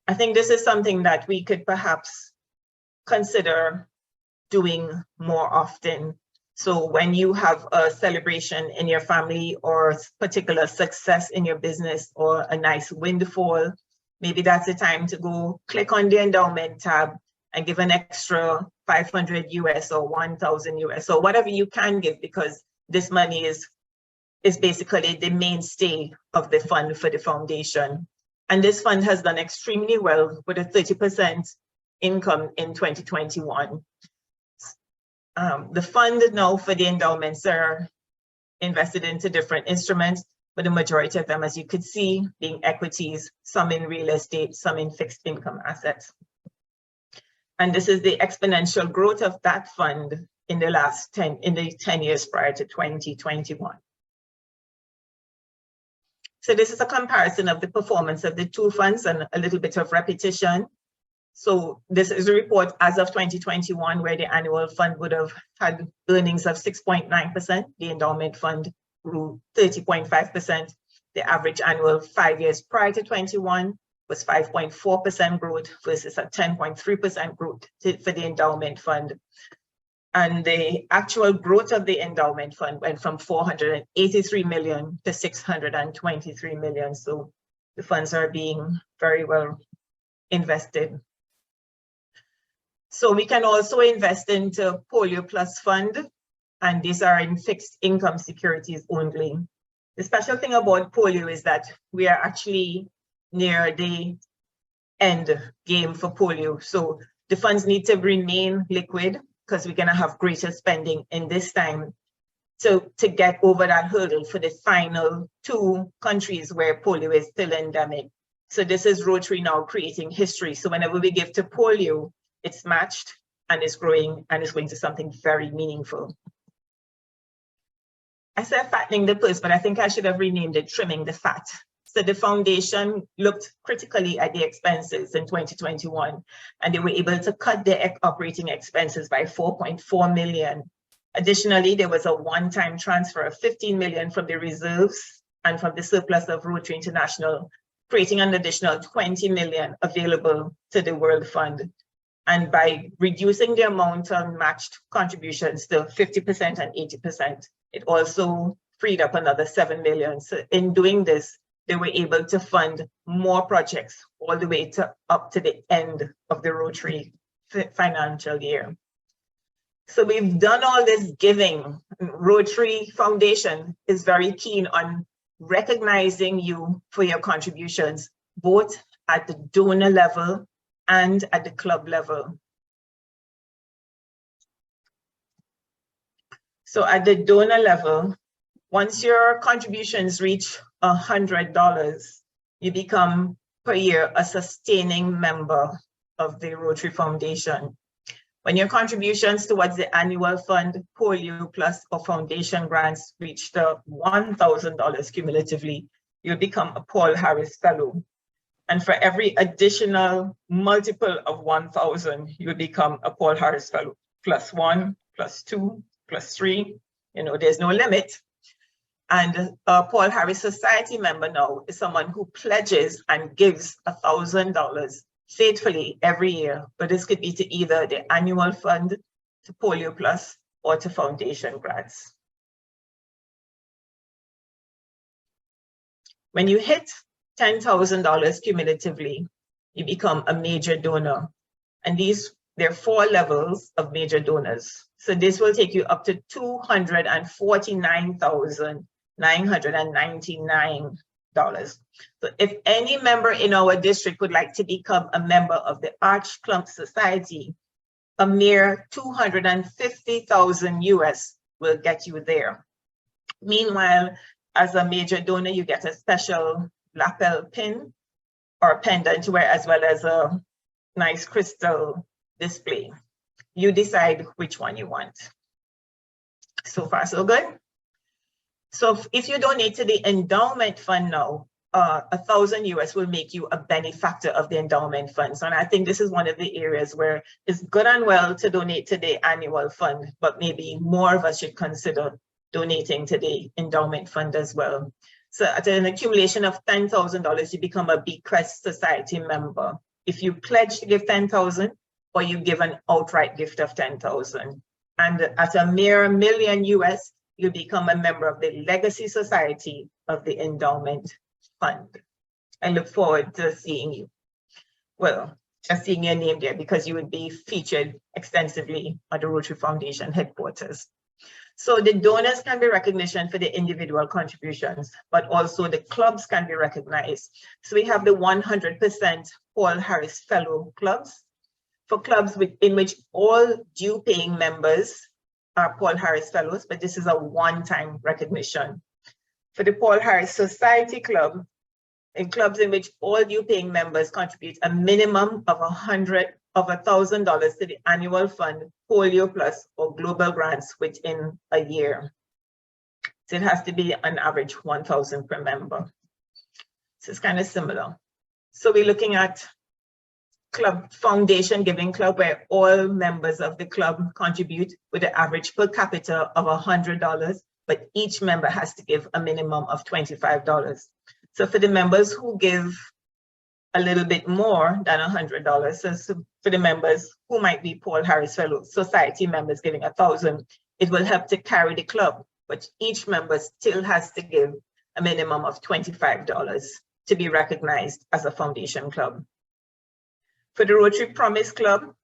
I think this is something that we could perhaps consider doing more often. So when you have a celebration in your family or particular success in your business or a nice windfall, maybe that's the time to go click on the endowment tab and give an extra 500 US or 1,000 US or whatever you can give, because this money is basically the mainstay of the fund for the foundation. And this fund has done extremely well with a 30% income in 2021. The fund now for the endowments are invested into different instruments, but the majority of them, as you could see, being equities, some in real estate, some in fixed income assets. And this is the exponential growth of that fund in the last 10 years prior to 2021. So this is a comparison of the performance of the two funds and a little bit of repetition. So this is a report as of 2021, where the annual fund would have had earnings of 6.9%. The endowment fund grew 30.5%. The average annual 5 years prior to 21 was 5.4% growth versus a 10.3% growth for the endowment fund. And the actual growth of the endowment fund went from 483 million to 623 million. So the funds are being very well invested. So we can also invest into Polio Plus Fund, and these are in fixed income securities only. The special thing about polio is that we are actually near the end game for polio. So the funds need to remain liquid because we're going to have greater spending in this time to get over that hurdle for the final 2 countries where polio is still endemic. So this is Rotary now creating history. So whenever we give to polio, it's matched and it's growing and it's going to something very meaningful. I said fattening the purse, but I think I should have renamed it trimming the fat. So the foundation looked critically at the expenses in 2021, and they were able to cut their operating expenses by 4.4 million. Additionally, there was a one-time transfer of 15 million from the reserves and from the surplus of Rotary International, creating an additional 20 million available to the World Fund. And by reducing the amount of matched contributions to 50% and 80%, it also freed up another 7 million. So in doing this, they were able to fund more projects all the way up to the end of the Rotary financial year. So we've done all this giving. Rotary Foundation is very keen on recognizing you for your contributions, both at the donor level and at the club level. So at the donor level, once your contributions reach $100, you become per year a sustaining member of the Rotary Foundation. When your contributions towards the annual fund, Polio Plus or foundation grants reach the $1,000 cumulatively, you'll become a Paul Harris Fellow. And for every additional multiple of 1,000, you will become a Paul Harris Fellow, +1, +2, +3, there's no limit. And a Paul Harris Society member now is someone who pledges and gives $1,000 faithfully every year, but this could be to either the annual fund, to Polio Plus, or to foundation grants. When you hit $10,000 cumulatively, you become a major donor. And there are 4 levels of major donors. So this will take you up to $249,999. So if any member in our district would like to become a member of the Arch Clump Society, a mere $250,000 US will get you there. Meanwhile, as a major donor, you get a special lapel pin or pendant to wear, as well as a nice crystal display. You decide which one you want. So far, so good. So if you donate to the endowment fund now, $1,000 US will make you a benefactor of the endowment funds. And I think this is one of the areas where it's good and well to donate to the annual fund, but maybe more of us should consider donating to the endowment fund as well. So at an accumulation of $10,000, you become a Bequest Society member. if you pledge to give 10,000 or you give an outright gift of 10,000. And at a mere $1 million US, you become a member of the Legacy Society of the Endowment Fund. I look forward to seeing you. Well, just seeing your name there, because you would be featured extensively at the Rotary Foundation headquarters. So the donors can be recognized for the individual contributions, but also the clubs can be recognized. So we have the 100% Paul Harris Fellow clubs. For clubs in which all due paying members are Paul Harris Fellows, but this is a one-time recognition. For the Paul Harris Society Club, in clubs in which all due paying members contribute a minimum of $1,000 to the annual fund, Polio Plus or Global Grants within a year. So it has to be on average 1,000 per member. So it's kind of similar. So we're looking at club foundation giving club, where all members of the club contribute with an average per capita of $100, but each member has to give a minimum of $25. So for the members who give a little bit more than $100, so for the members who might be Paul Harris Fellow Society members giving 1,000, it will help to carry the club, but each member still has to give a minimum of $25 to be recognized as a foundation club. For the Rotary Promise Club,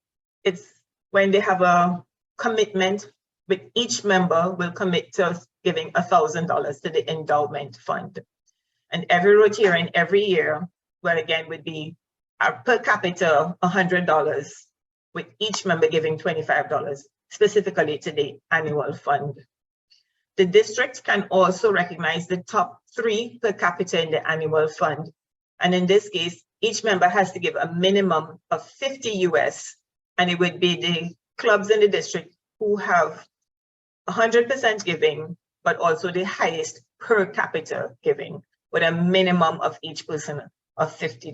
it's when they have a commitment, with each member will commit to giving $1,000 to the endowment fund. And every Rotarian every year, well, again, would be per capita $100, with each member giving $25 specifically to the annual fund. The district can also recognize the top 3 per capita in the annual fund. And in this case, each member has to give a minimum of 50 US, and it would be the clubs in the district who have 100% giving, but also the highest per capita giving, with a minimum of each person of $50.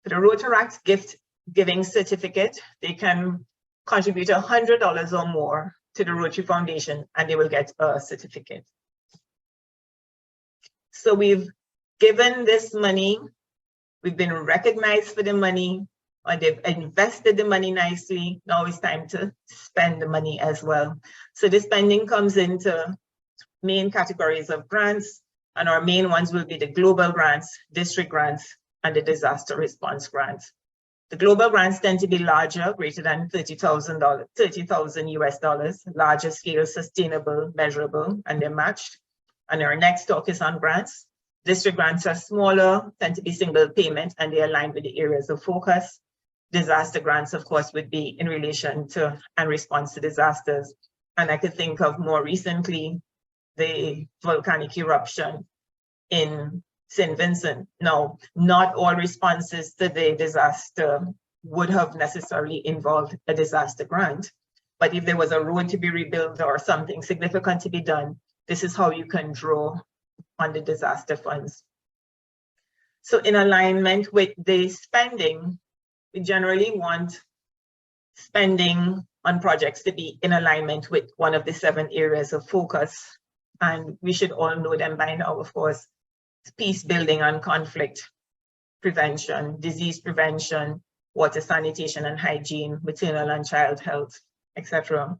For the Rotaract gift giving certificate, they can contribute $100 or more to the Rotary Foundation, and they will get a certificate. So we've given this money. We've been recognized for the money, or they've invested the money nicely. Now it's time to spend the money as well. So the spending comes into main categories of grants, and our main ones will be the global grants, district grants, and the disaster response grants. The global grants tend to be larger, greater than $30,000 US dollars, larger scale, sustainable, measurable, and they're matched. And our next talk is on grants. District grants are smaller, tend to be single payment, and they align with the areas of focus. Disaster grants, of course, would be in relation to and response to disasters. And I could think of more recently, the volcanic eruption in St. Vincent. Now, not all responses to the disaster would have necessarily involved a disaster grant, but if there was a road to be rebuilt or something significant to be done, this is how you can draw on the disaster funds. So in alignment with the spending, we generally want spending on projects to be in alignment with one of the 7 areas of focus. And we should all know them by now, of course: peace building and conflict prevention, disease prevention, water sanitation and hygiene, maternal and child health, etc.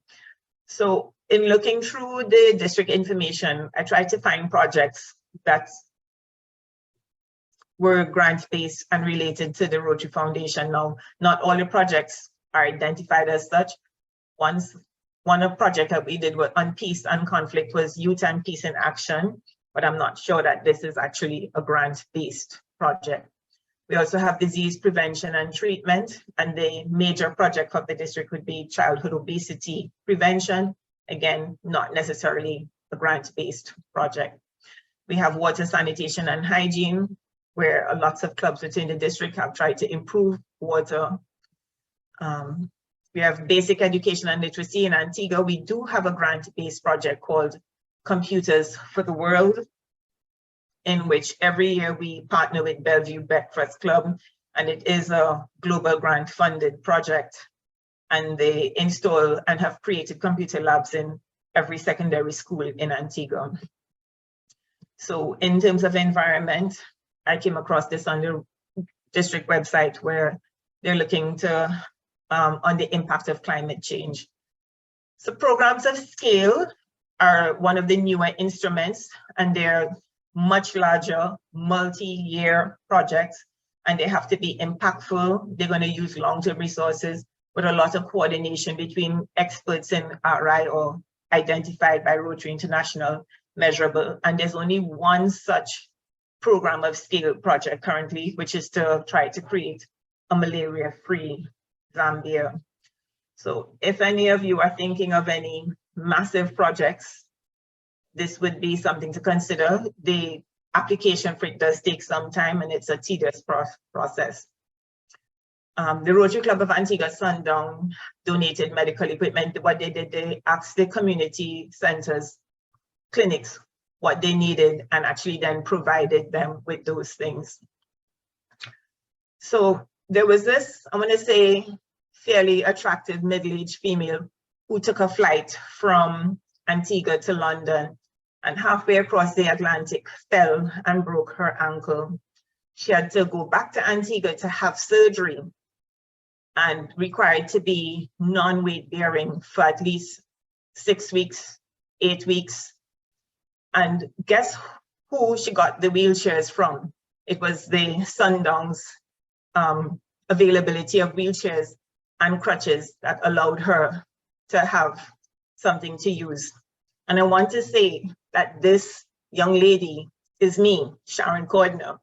So in looking through the district information, I tried to find projects that were grant-based and related to the Rotary Foundation. Now, not all the projects are identified as such. One of the projects that we did on peace and conflict was Youth and Peace in Action, but I'm not sure that this is actually a grant-based project. We also have disease prevention and treatment, and the major project of the district would be childhood obesity prevention. Again, not necessarily a grant-based project. We have water sanitation and hygiene, where lots of clubs within the district have tried to improve water. We have basic education and literacy in Antigua. We do have a grant-based project called Computers for the World, in which every year we partner with Bellevue Breakfast Club, and it is a global grant funded project. And they install and have created computer labs in every secondary school in Antigua. So in terms of environment, I came across this on the district website where they're looking to on the impact of climate change. So programs of scale are one of the newer instruments, and they're much larger, multi-year projects, and they have to be impactful. They're going to use long-term resources with a lot of coordination between experts in RI or identified by Rotary International measurable. And there's only one such program of scale project currently, which is to try to create a malaria-free Zambia. So if any of you are thinking of any massive projects, this would be something to consider. The application for it does take some time, and it's a tedious process. The Rotary Club of Antigua Sundown donated medical equipment. What they did, they asked the community centers, clinics, what they needed, and actually then provided them with those things. So there was this, I want to say, fairly attractive middle-aged female who took a flight from Antigua to London, and halfway across the Atlantic fell and broke her ankle. She had to go back to Antigua to have surgery and required to be non-weight bearing for at least 6 weeks, 8 weeks. And guess who she got the wheelchairs from? It was the Sundown's availability of wheelchairs and crutches that allowed her to have something to use. And I want to say that this young lady is me, Sharon Cordner.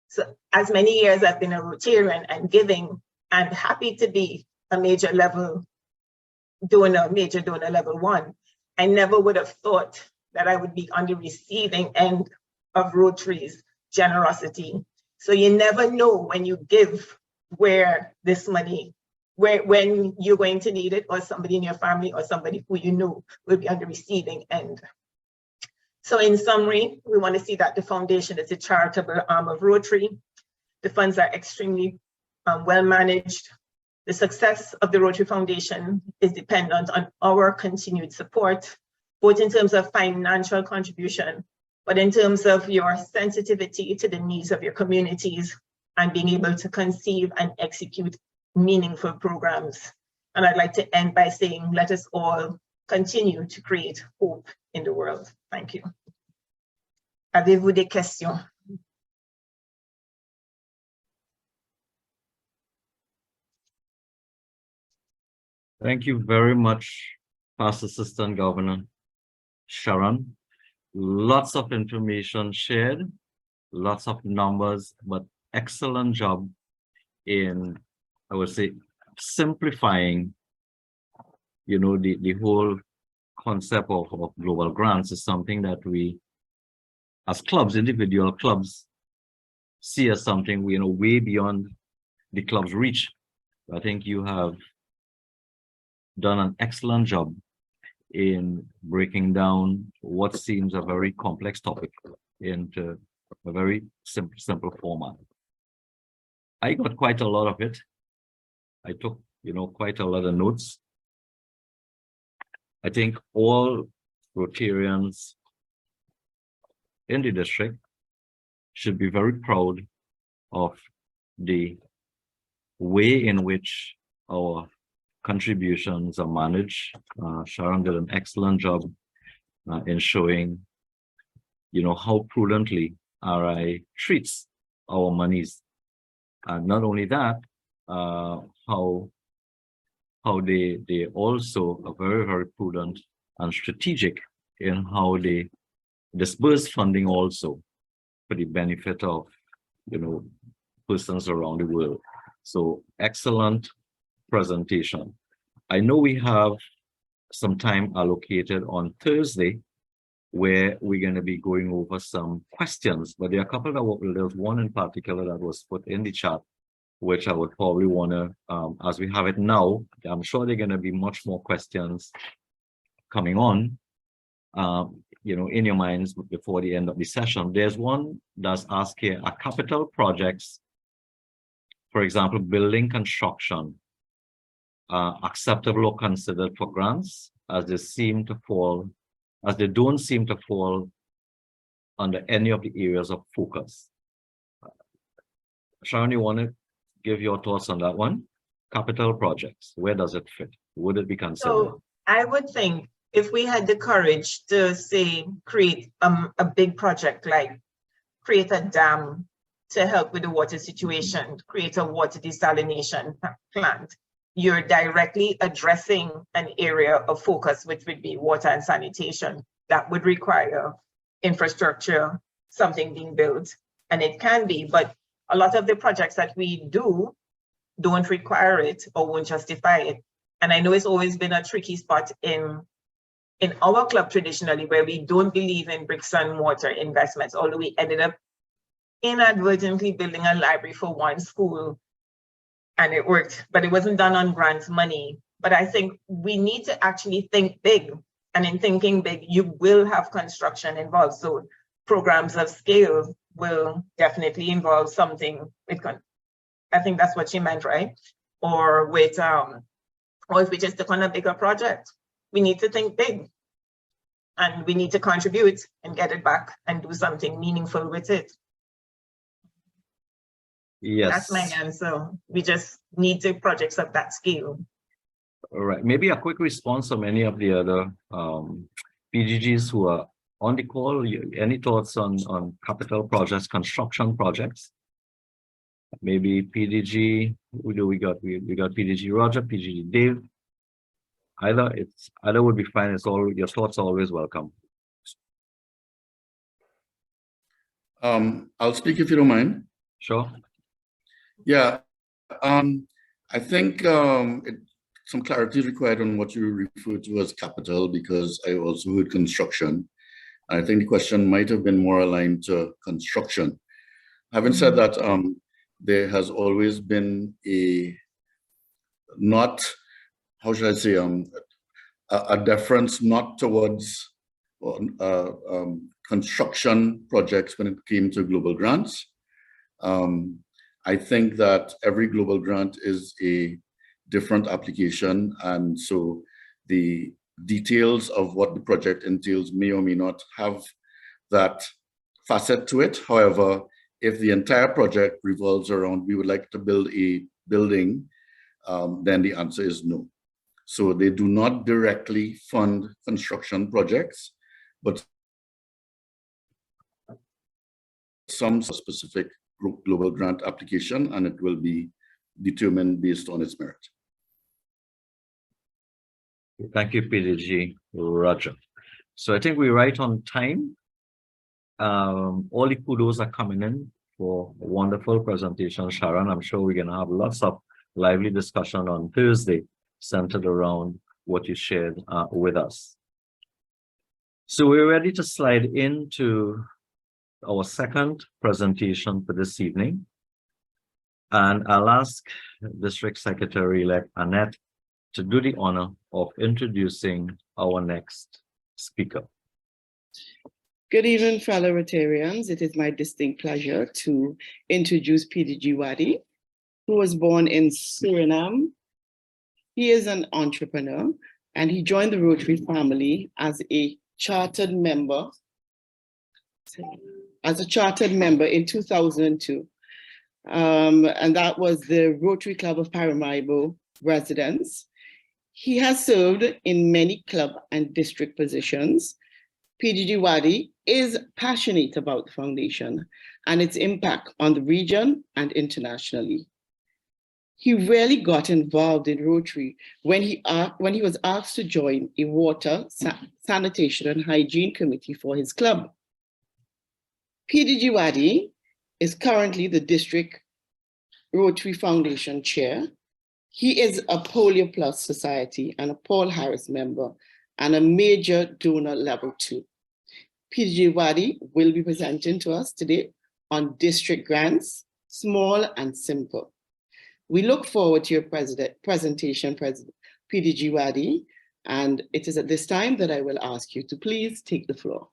So as many years I've been a Rotarian and giving, and happy to be a major donor level 1, I never would have thought that I would be on the receiving end of Rotary's generosity. So you never know when you give where this money, when you're going to need it, or somebody in your family or somebody who you know will be on the receiving end. So in summary, we want to see that the foundation is a charitable arm of Rotary. The funds are extremely well managed. The success of the Rotary Foundation is dependent on our continued support, both in terms of financial contribution, but in terms of your sensitivity to the needs of your communities and being able to conceive and execute meaningful programs. And I'd like to end by saying, let us all continue to create hope in the world. Thank you. Avez-vous des questions? Thank you very much, Past Assistant Governor Sharon. Lots of information shared, lots of numbers, but excellent job in, I would say, simplifying, you know, the whole concept of global grants is something that we, as clubs, individual clubs, see as something, you know, way beyond the club's reach. I think you have done an excellent job in breaking down what seems a very complex topic into a very simple format. I got quite a lot of it. I took, you know, quite a lot of notes. I think all Rotarians in the district should be very proud of the way in which our contributions are managed. Sharon did an excellent job in showing, you know, how prudently RI treats our monies. And not only that, how they also are very, very prudent and strategic in how they disperse funding also for the benefit of, you know, persons around the world. So excellent presentation. I know we have some time allocated on Thursday where we're going to be going over some questions, but there are a couple that there's one in particular that was put in the chat, which I would probably want to, as we have it now, I'm sure there are going to be much more questions coming on, you know, in your minds before the end of the session. There's one that's asked here, are capital projects, for example, building construction, acceptable or considered for grants, as they don't seem to fall under any of the areas of focus? Sharon, you want to give your thoughts on that one? Capital projects, where does it fit? Would it be considered? So I would think if we had the courage to say, create a big project, like create a dam to help with the water situation, create a water desalination plant, you're directly addressing an area of focus, which would be water and sanitation. That would require infrastructure, something being built, and it can be, but a lot of the projects that we do don't require it or won't justify it. And I know it's always been a tricky spot in our club traditionally, where we don't believe in bricks and mortar investments, although we ended up inadvertently building a library for one school and it worked, but it wasn't done on grant money. But I think we need to actually think big. And in thinking big, you will have construction involved. So programs of scale will definitely involve something with, I think that's what she meant, right? Or with, or if we just took on a bigger project, we need to think big. And we need to contribute and get it back and do something meaningful with it. Yes. That's my answer. We just need to projects of that scale. All right. Maybe a quick response from any of the other PGGs who are on the call. Any thoughts on capital projects, construction projects? Maybe PDG. Who do we got? We got PDG Roger, PGG Dave. Either would be fine. It's all your thoughts are always welcome. I'll speak if you don't mind. Sure. Yeah, I think some clarity is required on what you refer to as capital, because I also heard construction. I think the question might have been more aligned to construction. Having said that, there has always been how should I say, a deference not towards construction projects when it came to global grants. I think that every global grant is a different application, and so the details of what the project entails may or may not have that facet to it. However, if the entire project revolves around we would like to build a building, then the answer is no. So they do not directly fund construction projects, but some specific global grant application, and it will be determined based on its merit. Thank you, PDG Roger. So I think we're right on time. All the kudos are coming in for a wonderful presentation, Sharon. I'm sure we're going to have lots of lively discussion on Thursday centered around what you shared with us. So we're ready to slide into our second presentation for this evening. And I'll ask District Secretary-elect Annette to do the honor of introducing our next speaker. Good evening, fellow Rotarians. It is my distinct pleasure to introduce PDG Wadi, who was born in Suriname. He is an entrepreneur, and he joined the Rotary family as a chartered member in 2002. And that was the Rotary Club of Paramaribo residents. He has served in many club and district positions. PGG Wadi is passionate about the foundation and its impact on the region and internationally. He really got involved in Rotary when he was asked to join a water, sanitation and hygiene committee for his club. PDG Wadi is currently the District Rotary Foundation Chair. He is a Polio Plus Society and a Paul Harris member and a major donor level 2. PDG Wadi will be presenting to us today on district grants, small and simple. We look forward to your presentation, PDG Wadi, and it is at this time that I will ask you to please take the floor.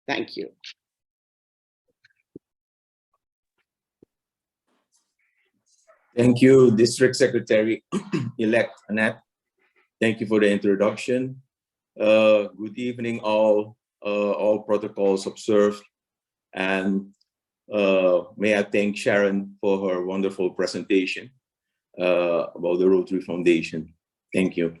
Thank you. Thank you, District Secretary-elect Annette. Thank you for the introduction. Good evening, all protocols observed. And may I thank Sharon for her wonderful presentation about the Rotary Foundation. Thank you.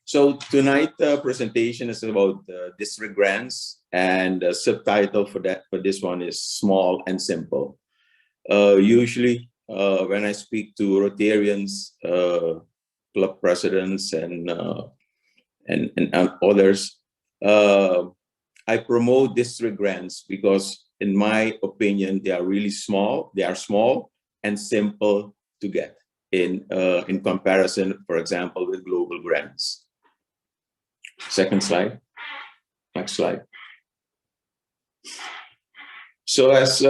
So tonight's presentation is about district grants, and the subtitle for this one is Small and Simple. Usually when I speak to Rotarians, club presidents, and others, I promote district grants because, in my opinion, they are really small. They are small and simple to get in comparison, for example, with global grants. Second slide. Next slide. So as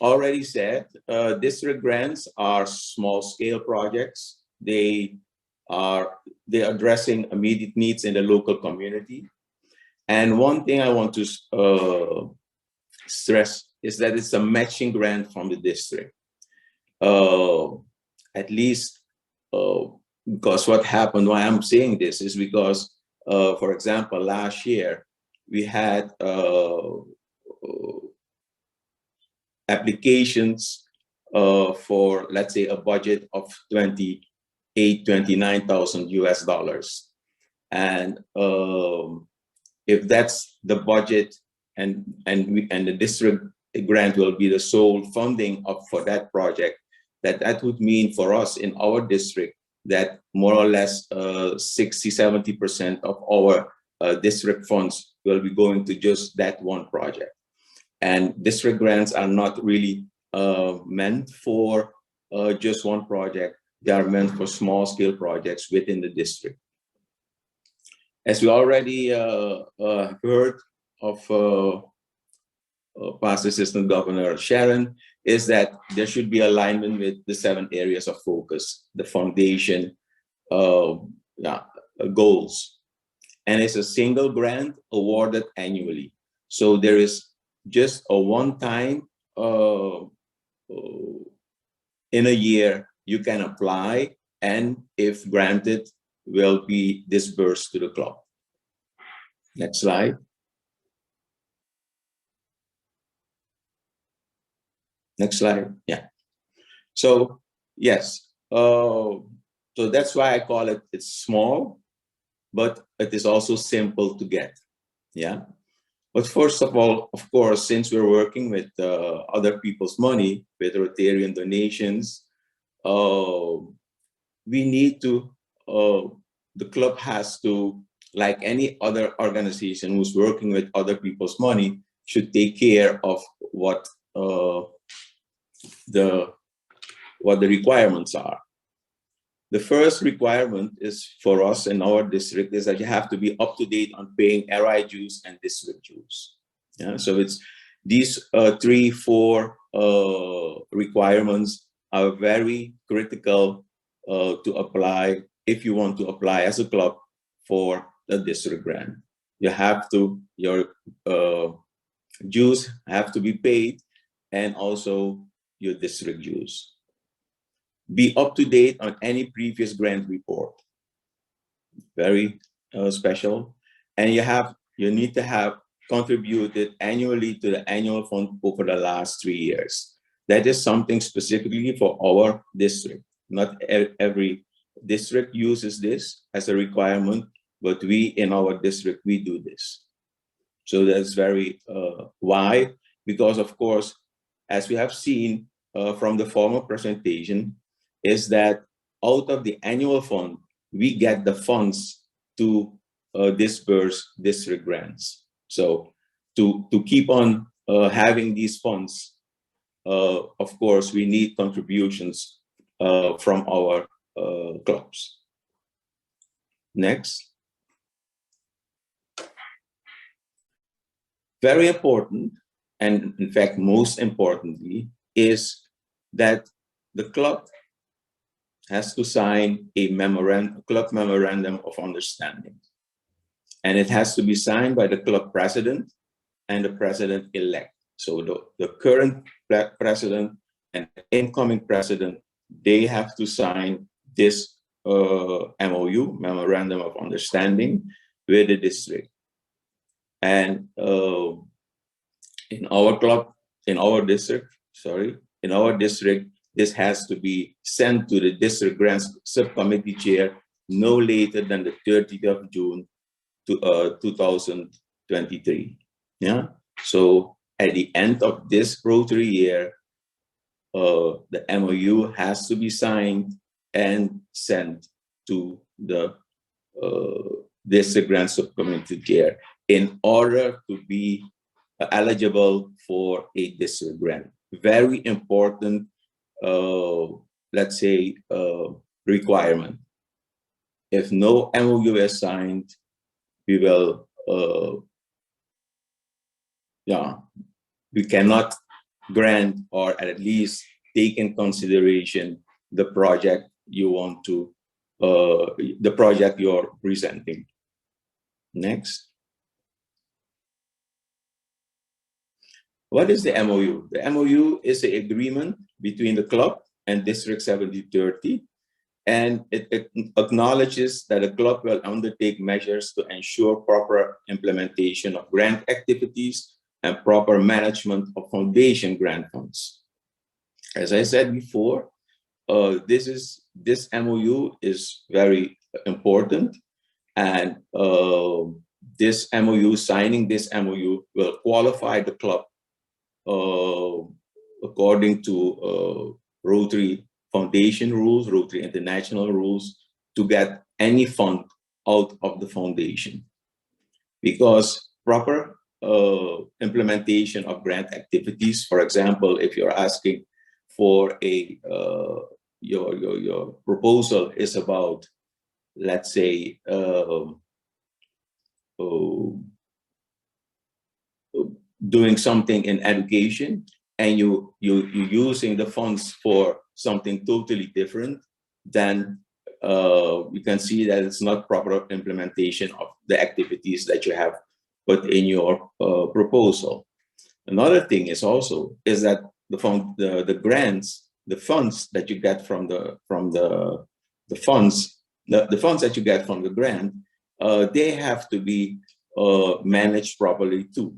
already said, district grants are small-scale projects. They're addressing immediate needs in the local community. And one thing I want to stress is that it's a matching grant from the district. At least because what happened, why I'm saying this is because, for example, last year we had applications for, let's say, a budget of $29,000 US. And if that's the budget, and the district grant will be the sole funding for that project, that would mean for us in our district that more or less 60–70% of our district funds will be going to just that one project. And district grants are not really meant for just one project. They are meant for small-scale projects within the district. As we already heard of past Assistant Governor Sharon, is that there should be alignment with the 7 areas of focus, the foundation goals. And it's a single grant awarded annually. So there is just a one-time in a year you can apply, and if granted, will be disbursed to the club. Next slide. Next slide. Yeah. So yes. So that's why I call it. It's small, but it is also simple to get. Yeah. But first of all, of course, since we're working with other people's money, with Rotarian donations, we need to. The club has to, like any other organization who's working with other people's money, should take care of what the requirements are. The first requirement is for us in our district is that you have to be up to date on paying RI dues and district dues. Yeah, so it's these 3–4 requirements are very critical to apply if you want to apply as a club for the district grant. You have to, your dues have to be paid, and also your district dues. Be up to date on any previous grant report. Very special. And you need to have contributed annually to the annual fund over the last 3 years. That is something specifically for our district. Not every district uses this as a requirement, but we in our district, we do this. So that's very why, because of course, as we have seen from the former presentation, is that out of the annual fund, we get the funds to disperse district grants. So to keep on having these funds, of course, we need contributions from our clubs. Next. Very important, and in fact, most importantly, is that the club has to sign a club memorandum of understanding. And it has to be signed by the club president and the president-elect. So the current president and the incoming president, they have to sign this MOU, Memorandum of Understanding, with the district. And In our club, in our district, this has to be sent to the district grants subcommittee chair no later than the 30th of June to 2023. Yeah. So at the end of this Rotary year, the MOU has to be signed and sent to the district grant subcommittee chair in order to be eligible for a district grant. Very important, let's say, requirement. If no MOU is signed, we will, we cannot grant or at least take in consideration the project you want to, the project you're presenting. Next. What is the MOU? The MOU is an agreement between the club and District 7030, and it acknowledges that the club will undertake measures to ensure proper implementation of grant activities and proper management of foundation grant funds. As I said before, this MOU is very important, and this MOU, signing this MOU, will qualify the club according to Rotary Foundation rules, Rotary International rules, to get any fund out of the foundation. Because proper implementation of grant activities, for example, if you're asking for a, your proposal is about, let's say, doing something in education, and you're using the funds for something totally different, then you can see that it's not proper implementation of the activities that you have put in your proposal. Another thing is also is that the grants, the funds that you get from the funds that you get from the grant, they have to be managed properly too.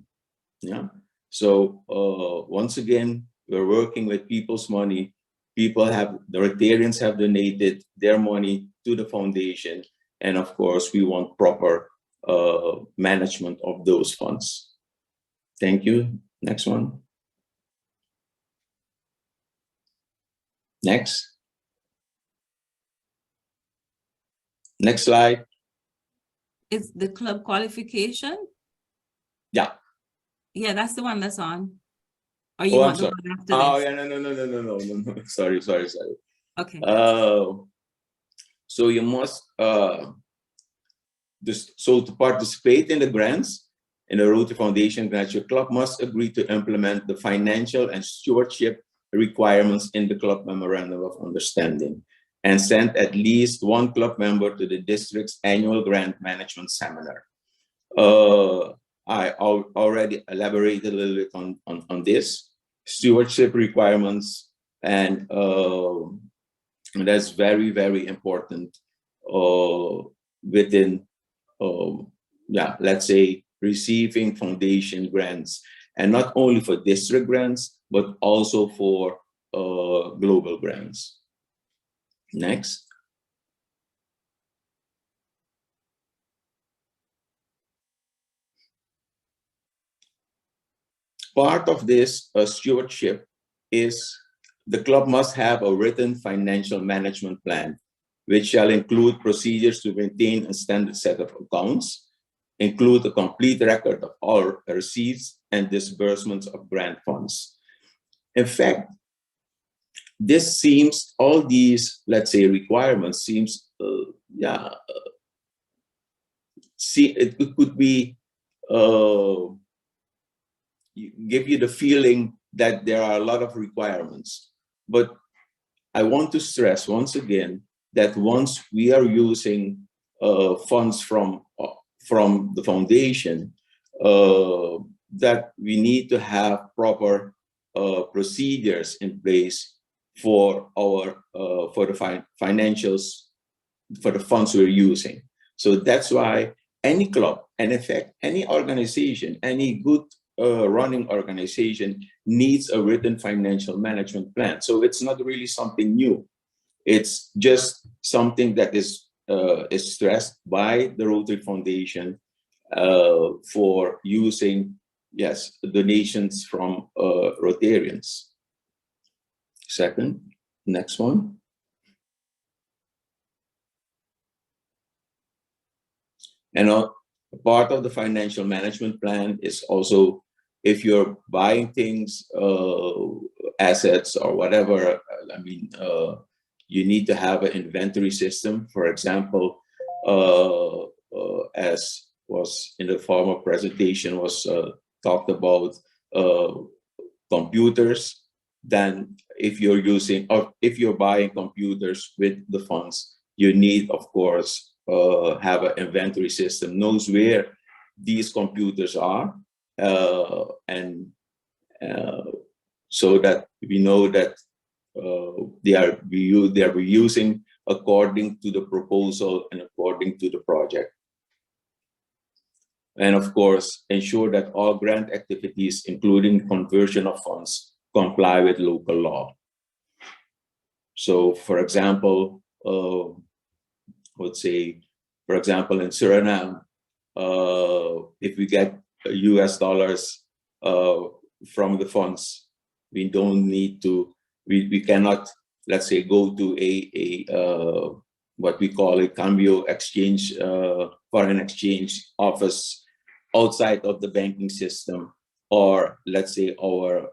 Yeah. So once again, we're working with people's money. People have, the Rotarians have donated their money to the foundation, and of course, we want proper management of those funds. Thank you. Next one. Next. Next slide. Is the club qualification? Yeah. Yeah, that's the one that's on. Or you Oh, want I'm the sorry. one after Oh, this? yeah, no. Sorry. Okay. So you must, so to participate in the grants, in the Rotary Foundation grants, your club must agree to implement the financial and stewardship requirements in the club memorandum of understanding, and send at least one club member to the district's annual grant management seminar. I already elaborated a little bit on this stewardship requirements, and that's very, very important within, let's say, receiving foundation grants, and not only for district grants, but also for global grants. Next. Part of this stewardship is the club must have a written financial management plan, which shall include procedures to maintain a standard set of accounts, include a complete record of all receipts and disbursements of grant funds. In fact, this seems, all these, let's say, requirements seems, it could be, give you the feeling that there are a lot of requirements. But I want to stress once again that once we are using funds from the foundation, that we need to have proper procedures in place for our for the financials, for the funds we're using. So that's why any club, and in fact, any organization, any good running organization needs a written financial management plan. So it's not really something new. It's just something that is stressed by the Rotary Foundation for using, yes, donations from Rotarians. Second, next one. And part of the financial management plan is also, if you're buying things, assets or whatever, I mean, you need to have an inventory system. For example, as was in the former presentation was talked about computers, then if you're using, or if you're buying computers with the funds, you need, of course, have an inventory system, knows where these computers are, and so that we know that they are reusing according to the proposal and according to the project. And of course, ensure that all grant activities, including conversion of funds, comply with local law. So, for example, let's say, for example, in Suriname, if we get US dollars from the funds, we don't need to, we cannot, let's say, go to a what we call a cambio exchange, foreign exchange office outside of the banking system, or let's say our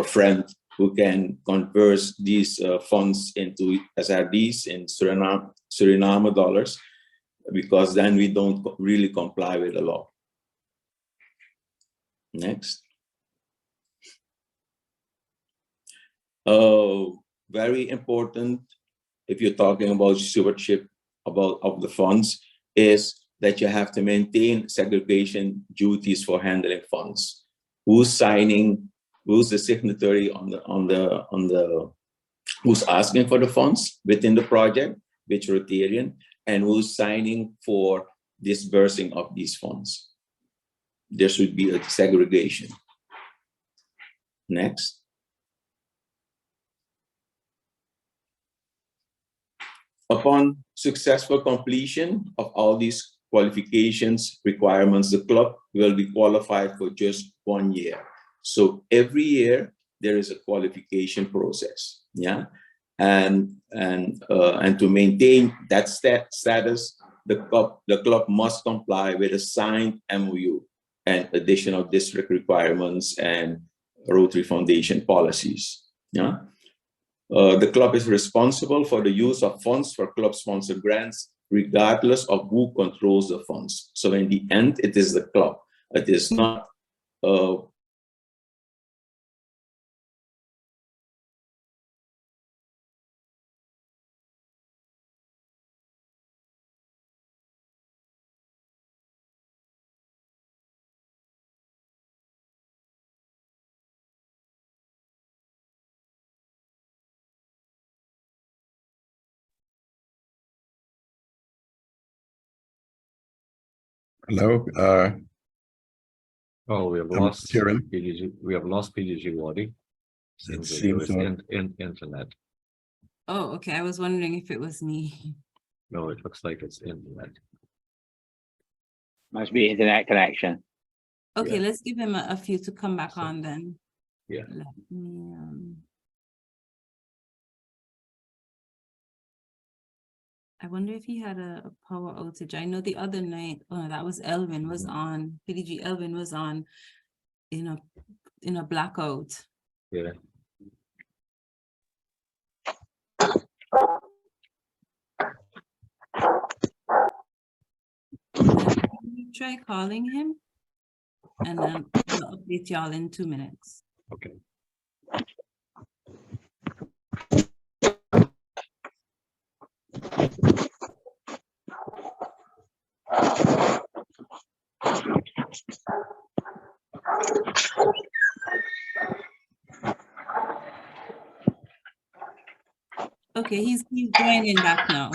friend who can convert these funds into SRDs in Suriname dollars, because then we don't really comply with the law. Next. Very important, if you're talking about stewardship of the funds, is that you have to maintain segregation duties for handling funds. Who's signing? Who's the signatory on the who's asking for the funds within the project, which Rotarian, and who's signing for disbursing of these funds. There should be a segregation. Next. Upon successful completion of all these qualifications requirements, the club will be qualified for just 1 year. So every year there is a qualification process, yeah, and to maintain that status, the club must comply with a signed MOU and additional district requirements and Rotary Foundation policies, yeah. The club is responsible for the use of funds for club-sponsored grants, regardless of who controls the funds. So in the end, it is the club. It is not Hello. Oh, we have lost PDG. We have lost PDG Wadi. It Seems seems like internet. Oh, okay. I was wondering if it was me. No, it looks like it's internet. Must be internet connection. Okay, Yeah. let's give him a few to come back So- on then. Yeah. Let me, I wonder if he had a power outage. I know the other night, oh, that was Elvin was on, PDG Elvin was on in a blackout. Yeah. Try calling him and then I'll update y'all in 2 minutes. Okay. Okay, he's joining back now.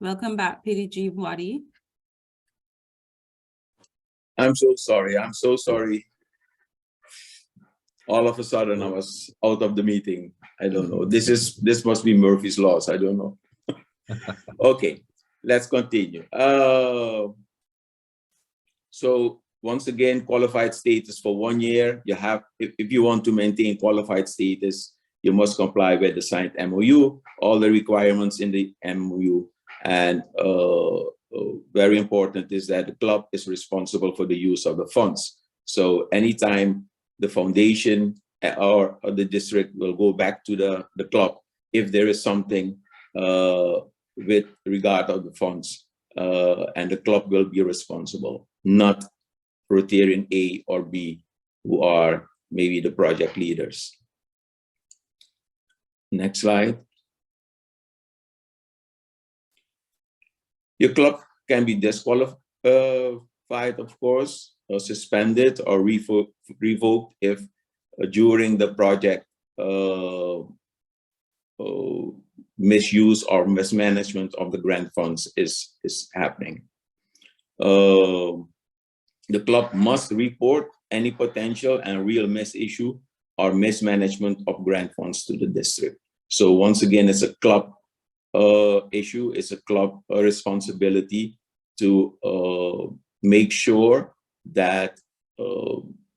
Welcome back, PDG Wadi. I'm so sorry. I'm so sorry. All of a sudden, I was out of the meeting. I don't know. This must be Murphy's laws. I don't know. Okay, let's continue. So once again, qualified status for 1 year. You have, if you want to maintain qualified status, you must comply with the signed MOU, all the requirements in the MOU. And very important is that the club is responsible for the use of the funds. So anytime the foundation or the district will go back to the club, if there is something with regard to the funds, and the club will be responsible, not Rotarian A or B, who are maybe the project leaders. Next slide. Your club can be disqualified, of course, or suspended or revoked if during the project misuse or mismanagement of the grant funds is happening. The club must report any potential and real misissue or mismanagement of grant funds to the district. So once again, it's a club issue. It's a club responsibility to make sure that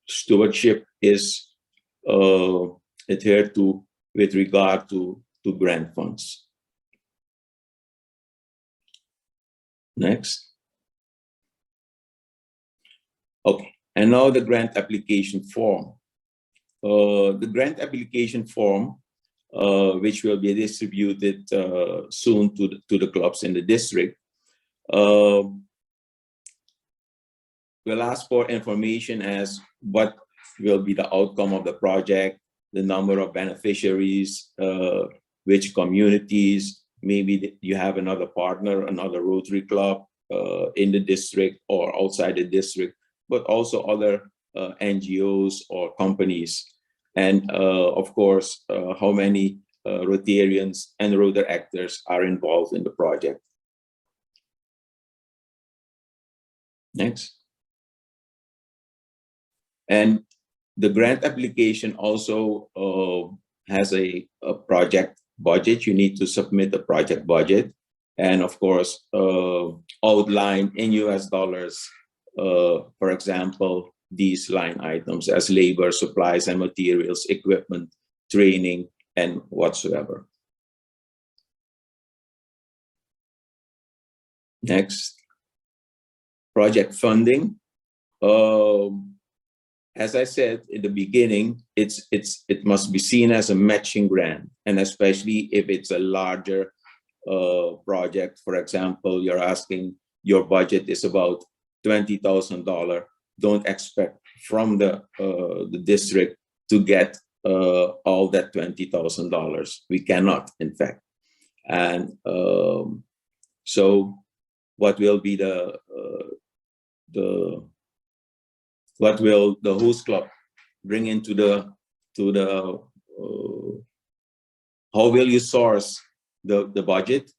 stewardship is adhered to with regard to grant funds. Next. Okay, and now the grant application form. The grant application form, which will be distributed soon to the clubs in the district, will ask for information as what will be the outcome of the project, the number of beneficiaries, which communities, maybe you have another partner, another Rotary club in the district or outside the district, but also other NGOs or companies. And of course, how many Rotarians and Rotary actors are involved in the project. Next. And the grant application also has a project budget. You need to submit a project budget. And of course, outline in US dollars, for example, these line items as labor, supplies and materials, equipment, training, and whatsoever. Next, project funding. As I said in the beginning, it must be seen as a matching grant, and especially if it's a larger project. For example, you're asking, your budget is about $20,000. Don't expect from the district to get all that $20,000. We cannot, in fact. And so, what will be what will the host club bring into how will you source the budget?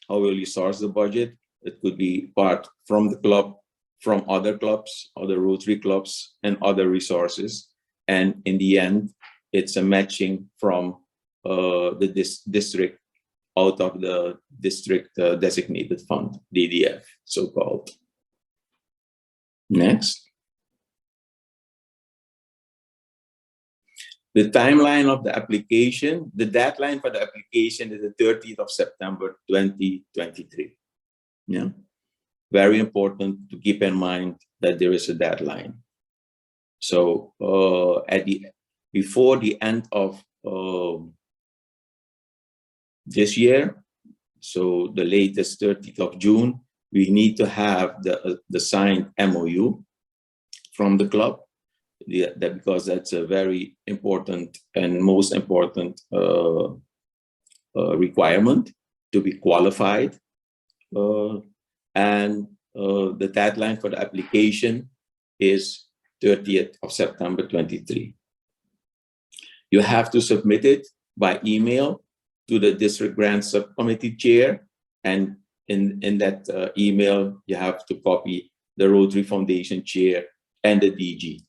How will you source the budget? It could be part from the club, from other clubs, other Rotary clubs, and other resources. And in the end, it's a matching from the district out of the district designated fund, DDF, so-called. Next. The timeline of the application, the deadline for the application is the 30th of September, 2023. Yeah, very important to keep in mind that there is a deadline. So before the end of this year, so the latest 30th of June, we need to have the signed MOU from the club. Because that's a very important and most important requirement to be qualified. And the deadline for the application is 30th of September 23. You have to submit it by email to the District Grants Subcommittee Chair, and in that email, you have to copy the Rotary Foundation chair and the DG,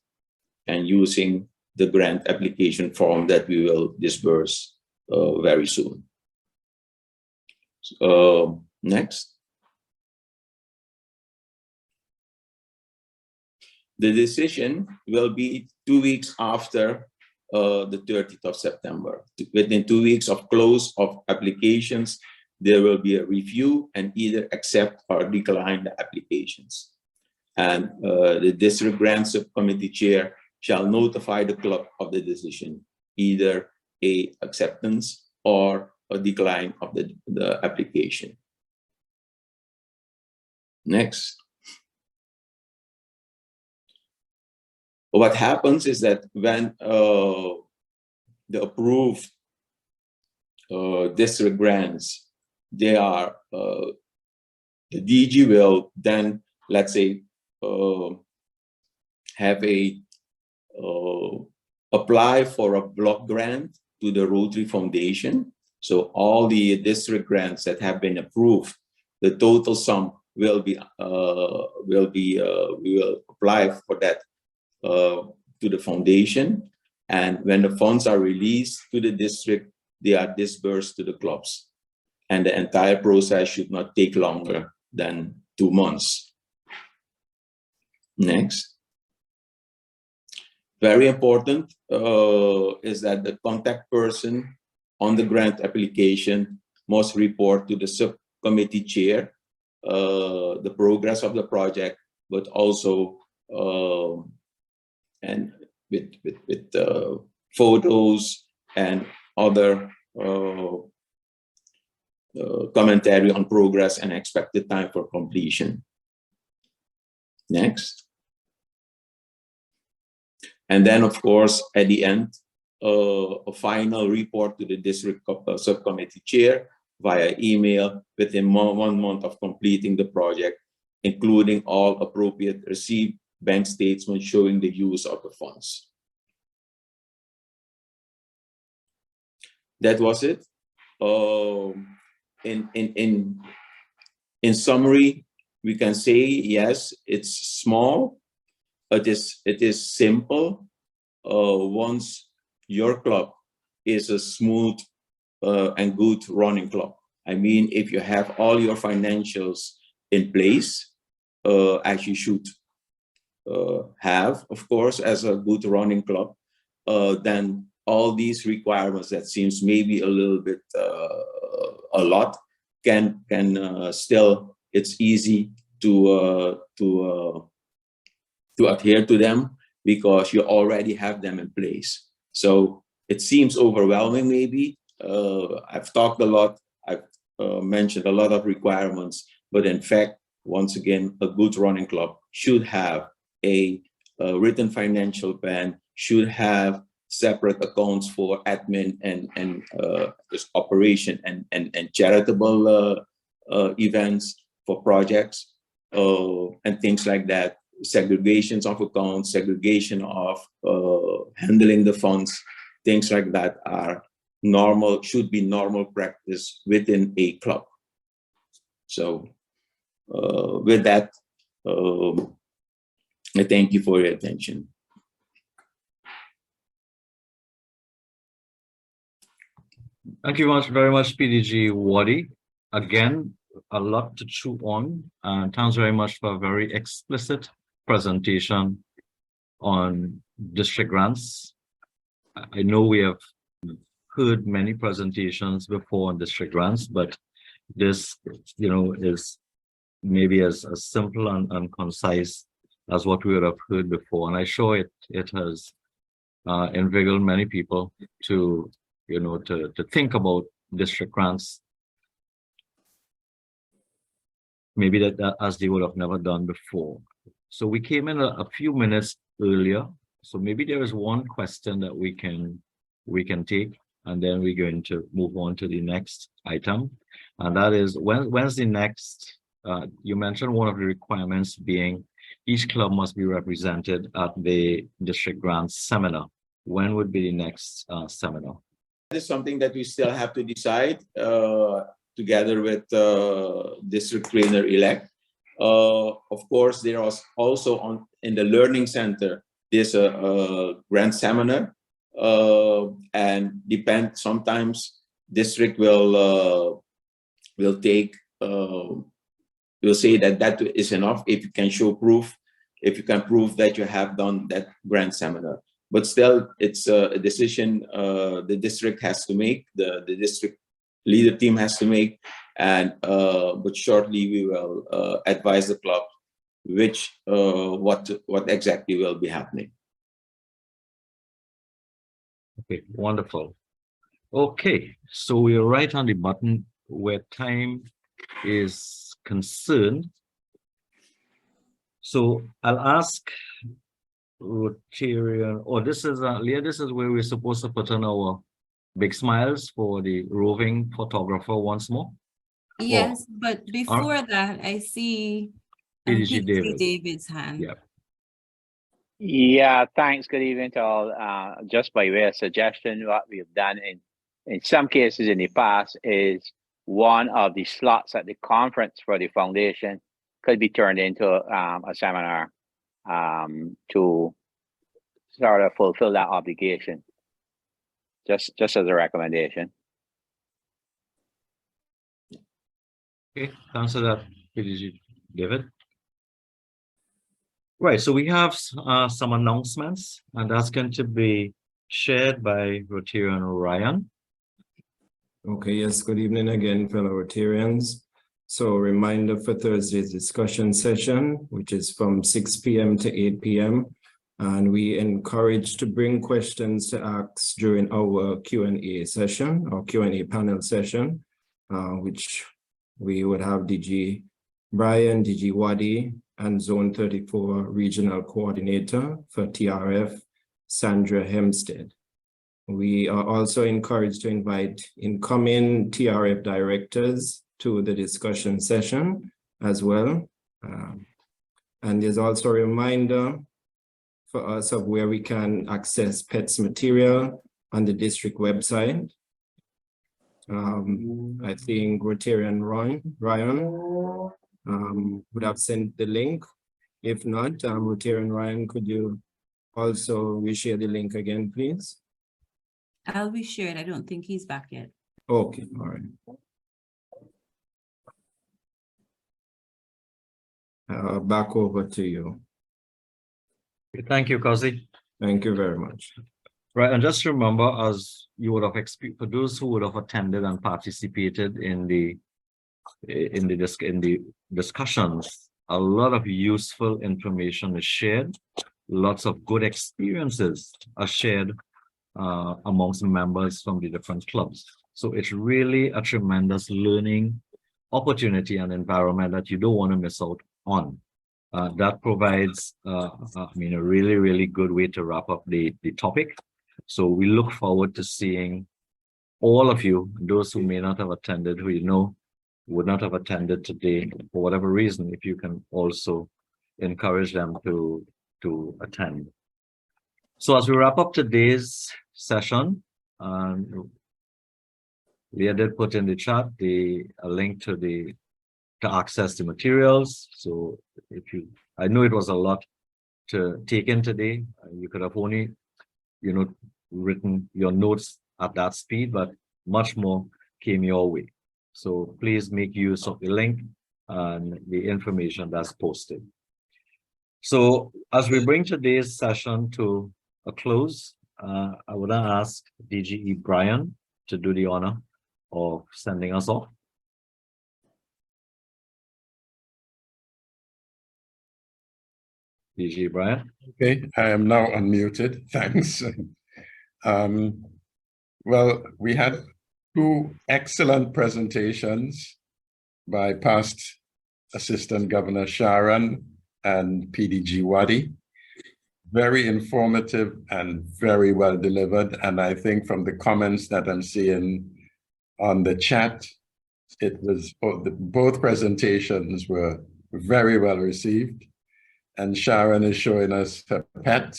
and using the grant application form that we will disburse very soon. Next. The decision will be 2 weeks after the 30th of September. Within 2 weeks of close of applications, there will be a review and either accept or decline the applications. And the District Grants Subcommittee Chair shall notify the club of the decision, either a acceptance or a decline of the application. Next. What happens is that when the approved district grants, they are, the DG will then, let's say, have a, apply for a block grant to the Rotary Foundation. So all the district grants that have been approved, the total sum will be, we will apply for that to the foundation, and when the funds are released to the district, they are disbursed to the clubs, and the entire process should not take longer than 2 months. Next. Very important is that the contact person on the grant application must report to the subcommittee chair the progress of the project, but also and with photos and other commentary on progress and expected time for completion. Next. And then, of course, at the end, a final report to the district subcommittee chair via email within 1 month of completing the project, including all appropriate received bank statements showing the use of the funds. That was it. In summary, we can say yes, it's small. It is simple. Once your club is a smooth and good running club. I mean, if you have all your financials in place, as you should have, of course, as a good running club, then all these requirements that seems maybe a little bit a lot can still, it's easy to adhere to them because you already have them in place. So it seems overwhelming maybe. I've talked a lot, I've mentioned a lot of requirements, but in fact, once again, a good running club should have a written financial plan, should have separate accounts for admin and just operation and charitable events for projects and things like that. Segregations of accounts, segregation of handling the funds, things like that are normal, should be normal practice within a club. So with that, I thank you for your attention. Thank you very much, PDG Wadi. Again, a lot to chew on, and thanks very much for a very explicit presentation on district grants. I know we have heard many presentations before on district grants, but this, you know, is maybe as simple and concise as what we would have heard before. And I'm sure it has inveigled many people to, you know, to think about district grants, maybe that as they would have never done before. So we came in a few minutes earlier. So maybe there is one question that we can take, and then we're going to move on to the next item. And that is, when's the next, you mentioned one of the requirements being each club must be represented at the district grants seminar. When would be the next seminar? This is something that we still have to decide. together with District Trainer-elect. Of course, there was also in the Learning Center, there's a grant seminar, and sometimes district will take, will say that is enough if you can show proof, if you can prove that you have done that grant seminar. But still, it's a decision the district has to make, the district leader team has to make, and but shortly we will advise the club what exactly will be happening. Okay, wonderful. Okay, so we're right on the button where time is concerned. So I'll ask Rotarian, this is Leah, this is where we're supposed to put on our big smiles for the roving photographer once more. Yes, but before that, I see PDG PDG David's hand. Yeah. Yeah, thanks. Good evening to all. Just by way of suggestion, what we've done in some cases in the past is one of the slots at the conference for the foundation could be turned into a seminar to sort of fulfill that obligation. Just as a recommendation. Okay, answer that, PDG David. Right, so we have some announcements, and that's going to be shared by Rotarian Ryan. Okay, yes, good evening again, fellow Rotarians. So reminder for Thursday's discussion session, which is from 6 p.m. to 8 p.m. And we encourage to bring questions to ask during our Q&A session, or Q&A panel session, which we would have DG Brian, DG Wadi, and Zone 34 Regional Coordinator for TRF, Sandra Hempstead. We are also encouraged to invite incoming TRF directors to the discussion session as well. And there's also a reminder for us of where we can access PETS material on the district website. I think Rotarian Ryan would have sent the link. If not, Rotarian Ryan, could you also reshare the link again, please? I'll reshare it. I don't think he's back yet. Okay, all right. Back over to you. Thank you, Kazi. Thank you very much. Right, and just remember, as you would have experienced, for those who would have attended and participated in the discussions, a lot of useful information is shared. Lots of good experiences are shared amongst members from the different clubs. So it's really a tremendous learning opportunity and environment that you don't want to miss out on. That provides, a really, really good way to wrap up the topic. So we look forward to seeing all of you, those who may not have attended, who you know would not have attended today for whatever reason, if you can also encourage them to attend. So as we wrap up today's session, Leah did put in the chat a link to access the materials. So I know it was a lot to take in today. You could have only, written your notes at that speed, but much more came your way. So please make use of the link and the information that's posted. So as we bring today's session to a close, I would ask DGE Brian to do the honor of sending us off. DGE Brian. Okay, I am now unmuted. Thanks. Well, we had two excellent presentations by past Assistant Governor Sharon and PDG Wadi. Very informative and very well delivered. And I think from the comments that I'm seeing on the chat, it was both presentations were very well received. And Sharon is showing us her pet.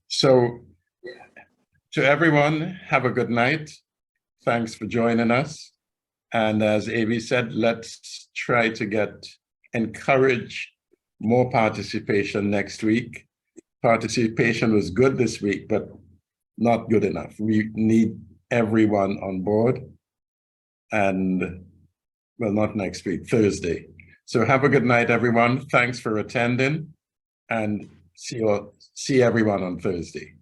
So to everyone, have a good night. thanks for joining us. And as Avi said, let's try to encourage more participation next week. Participation was good this week, but not good enough. We need everyone on board. And well, not next week, Thursday. So have a good night, everyone. Thanks for attending, and see everyone on Thursday.